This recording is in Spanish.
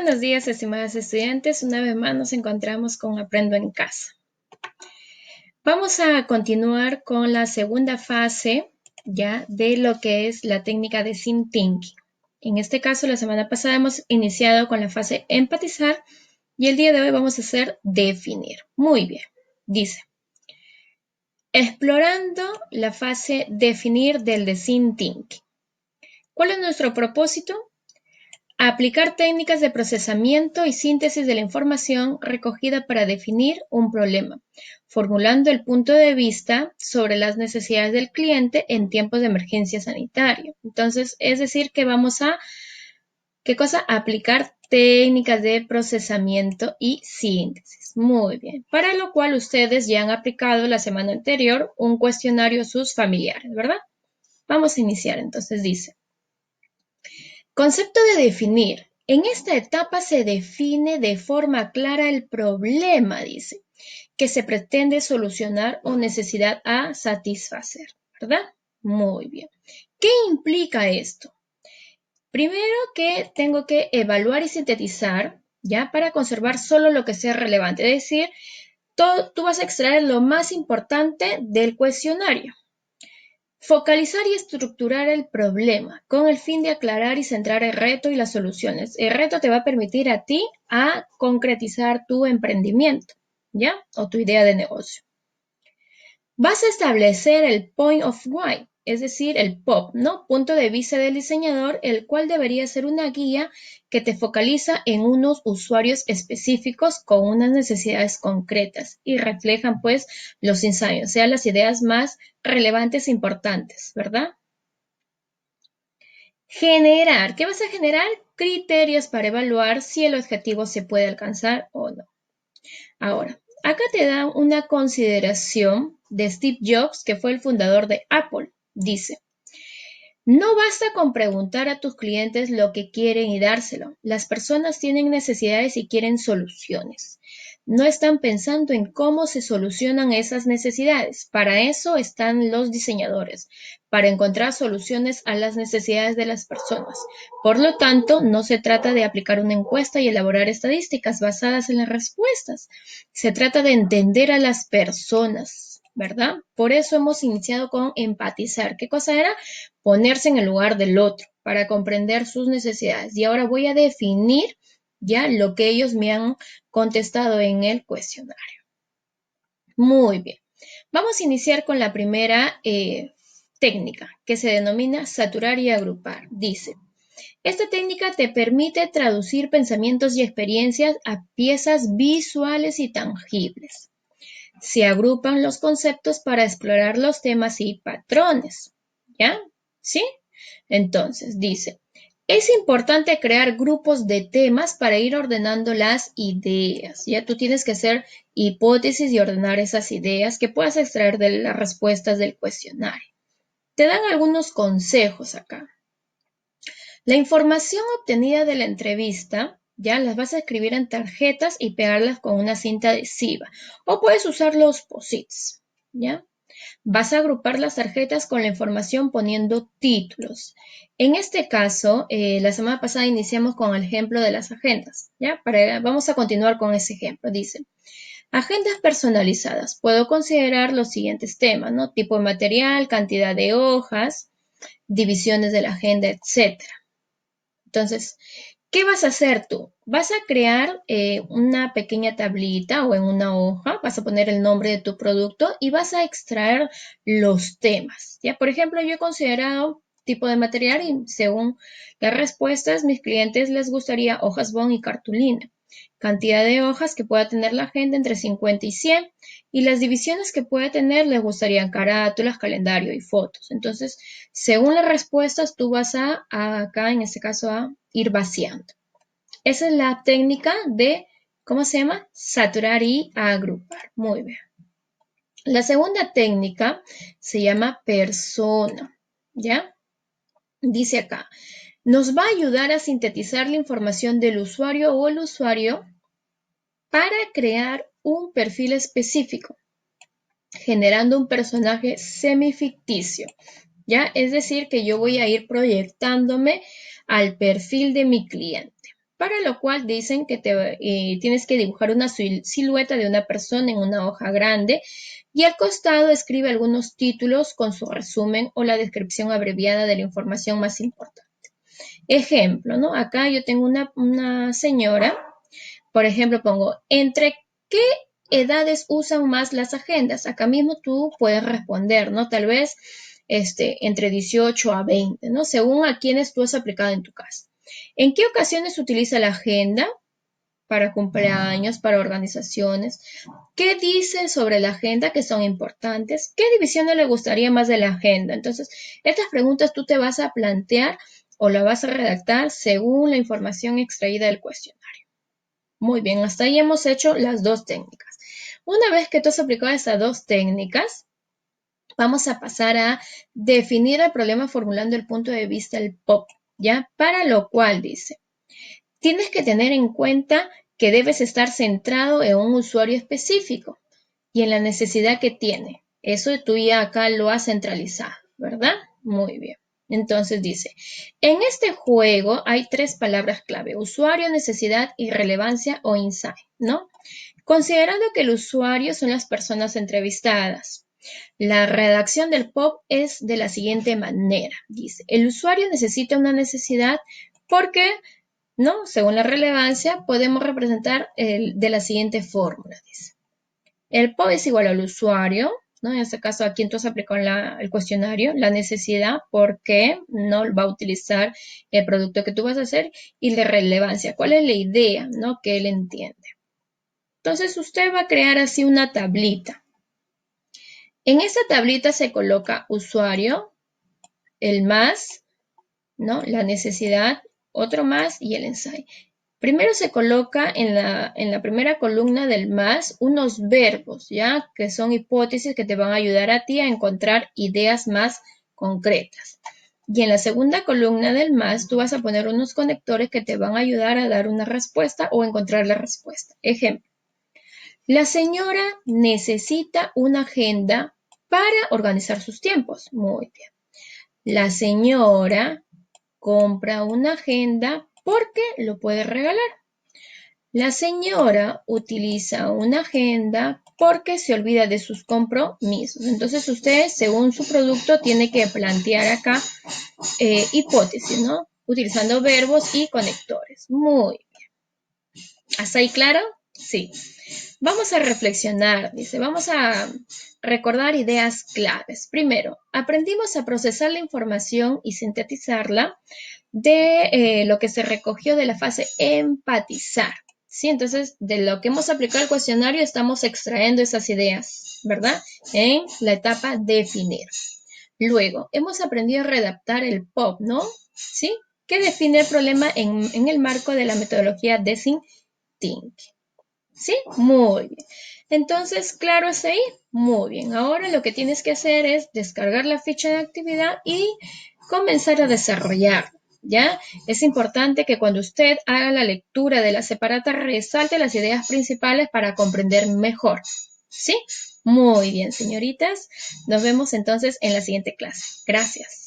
Buenos días, estimados estudiantes. Una vez más nos encontramos con Aprendo en Casa. Vamos a continuar con la segunda fase ya de lo que es la técnica de Think Thinking. En este caso, la semana pasada hemos iniciado con la fase empatizar y el día de hoy vamos a hacer definir. Muy bien. Dice, explorando la fase definir del de Think Thinking. ¿Cuál es nuestro propósito? Aplicar técnicas de procesamiento y síntesis de la información recogida para definir un problema, formulando el punto de vista sobre las necesidades del cliente en tiempos de emergencia sanitaria. Entonces, es decir, que vamos a, ¿qué cosa? Aplicar técnicas de procesamiento y síntesis. Muy bien. Para lo cual ustedes ya han aplicado la semana anterior un cuestionario a sus familiares, ¿verdad? Vamos a iniciar. Entonces dice, concepto de definir. En esta etapa se define de forma clara el problema, dice, que se pretende solucionar o necesidad a satisfacer, ¿verdad? Muy bien. ¿Qué implica esto? Primero que tengo que evaluar y sintetizar, ¿ya? Para conservar solo lo que sea relevante. Es decir, tú vas a extraer lo más importante del cuestionario. Focalizar y estructurar el problema con el fin de aclarar y centrar el reto y las soluciones. El reto te va a permitir a ti a concretizar tu emprendimiento, ¿ya? O tu idea de negocio. Vas a establecer el point of why, es decir, el POV, ¿no? Punto de vista del diseñador, el cual debería ser una guía que te focaliza en unos usuarios específicos con unas necesidades concretas y reflejan, pues, los insights, o sea, las ideas más relevantes e importantes, ¿verdad? Generar. ¿Qué vas a generar? Criterios para evaluar si el objetivo se puede alcanzar o no. Ahora, acá te dan una consideración de Steve Jobs, que fue el fundador de Apple. Dice, no basta con preguntar a tus clientes lo que quieren y dárselo. Las personas tienen necesidades y quieren soluciones. No están pensando en cómo se solucionan esas necesidades. Para eso están los diseñadores, para encontrar soluciones a las necesidades de las personas. Por lo tanto, no se trata de aplicar una encuesta y elaborar estadísticas basadas en las respuestas. Se trata de entender a las personas, ¿verdad? Por eso hemos iniciado con empatizar. ¿Qué cosa era? Ponerse en el lugar del otro para comprender sus necesidades. Y ahora voy a definir ya lo que ellos me han contestado en el cuestionario. Muy bien. Vamos a iniciar con la primera técnica, que se denomina saturar y agrupar. Dice, esta técnica te permite traducir pensamientos y experiencias a piezas visuales y tangibles. Se agrupan los conceptos para explorar los temas y patrones. ¿Ya? ¿Sí? Entonces, dice, es importante crear grupos de temas para ir ordenando las ideas. Ya tú tienes que hacer hipótesis y ordenar esas ideas que puedas extraer de las respuestas del cuestionario. Te dan algunos consejos acá. La información obtenida de la entrevista, ya las vas a escribir en tarjetas y pegarlas con una cinta adhesiva. O puedes usar los posits, ¿ya? Vas a agrupar las tarjetas con la información poniendo títulos. En este caso, la semana pasada iniciamos con el ejemplo de las agendas, ¿ya? Vamos a continuar con ese ejemplo. Dice, agendas personalizadas. Puedo considerar los siguientes temas, ¿no? Tipo de material, cantidad de hojas, divisiones de la agenda, etc. Entonces, ¿qué vas a hacer tú? Vas a crear una pequeña tablita o en una hoja, vas a poner el nombre de tu producto y vas a extraer los temas. ¿Ya? Por ejemplo, yo he considerado tipo de material y según las respuestas, mis clientes les gustaría hojas bond y cartulina. Cantidad de hojas que pueda tener la agenda entre 50 y 100 y las divisiones que pueda tener les gustarían carátulas, calendario y fotos. Entonces, según las respuestas, tú vas acá en este caso a ir vaciando. Esa es la técnica de, ¿cómo se llama? Saturar y agrupar. Muy bien. La segunda técnica se llama persona, ¿ya? Dice acá, nos va a ayudar a sintetizar la información del usuario o el usuario para crear un perfil específico, generando un personaje semificticio, ¿ya? Es decir, que yo voy a ir proyectándome al perfil de mi cliente. para lo cual dicen que tienes que dibujar una silueta de una persona en una hoja grande y al costado escribe algunos títulos con su resumen o la descripción abreviada de la información más importante. Ejemplo, ¿no? Acá yo tengo una señora, por ejemplo, pongo, ¿entre qué edades usan más las agendas? Acá mismo tú puedes responder, ¿no? Tal vez entre 18 a 20, ¿no? Según a quienes tú has aplicado en tu casa. ¿En qué ocasiones se utiliza la agenda? Para cumpleaños, para organizaciones. ¿Qué dice sobre la agenda que son importantes? ¿Qué divisiones le gustaría más de la agenda? Entonces, estas preguntas tú te vas a plantear o la vas a redactar según la información extraída del cuestionario. Muy bien, hasta ahí hemos hecho las dos técnicas. Una vez que tú has aplicado estas dos técnicas, vamos a pasar a definir el problema formulando el punto de vista del POP, ¿ya? Para lo cual dice, tienes que tener en cuenta que debes estar centrado en un usuario específico y en la necesidad que tiene. Eso tú ya acá lo has centralizado, ¿verdad? Muy bien. Entonces dice, en este juego hay 3 palabras clave, usuario, necesidad y relevancia o insight, ¿no? Considerando que el usuario son las personas entrevistadas. La redacción del POP es de la siguiente manera. Dice, el usuario necesita una necesidad porque, ¿no? Según la relevancia, podemos representar de la siguiente fórmula, dice. El POP es igual al usuario, ¿no? En este caso, a quien tú has aplicado el cuestionario, la necesidad, por qué no va a utilizar el producto que tú vas a hacer, y la relevancia, cuál es la idea, ¿no? Que él entiende. Entonces, usted va a crear así una tablita. En esa tablita se coloca usuario, el más, ¿no? La necesidad, otro más y el ensayo. Primero se coloca en la primera columna del más unos verbos, ¿ya? Que son hipótesis que te van a ayudar a ti a encontrar ideas más concretas. Y en la segunda columna del más tú vas a poner unos conectores que te van a ayudar a dar una respuesta o encontrar la respuesta. Ejemplo, la señora necesita una agenda para organizar sus tiempos. Muy bien. La señora compra una agenda porque lo puede regalar. La señora utiliza una agenda porque se olvida de sus compromisos. Entonces usted, según su producto, tiene que plantear acá hipótesis, ¿no? Utilizando verbos y conectores. Muy bien. ¿Hasta ahí claro? Sí. Vamos a reflexionar, dice, vamos a recordar ideas claves. Primero, aprendimos a procesar la información y sintetizarla de lo que se recogió de la fase empatizar. ¿Sí? Entonces, de lo que hemos aplicado al cuestionario, estamos extrayendo esas ideas, ¿verdad? En la etapa definir. Luego, hemos aprendido a redactar el POP, ¿no? ¿Sí? Que define el problema en el marco de la metodología Design Think. ¿Sí? Muy bien. Entonces, claro es ahí. Muy bien. Ahora lo que tienes que hacer es descargar la ficha de actividad y comenzar a desarrollar. ¿Ya? Es importante que cuando usted haga la lectura de la separata resalte las ideas principales para comprender mejor. ¿Sí? Muy bien, señoritas. Nos vemos entonces en la siguiente clase. Gracias.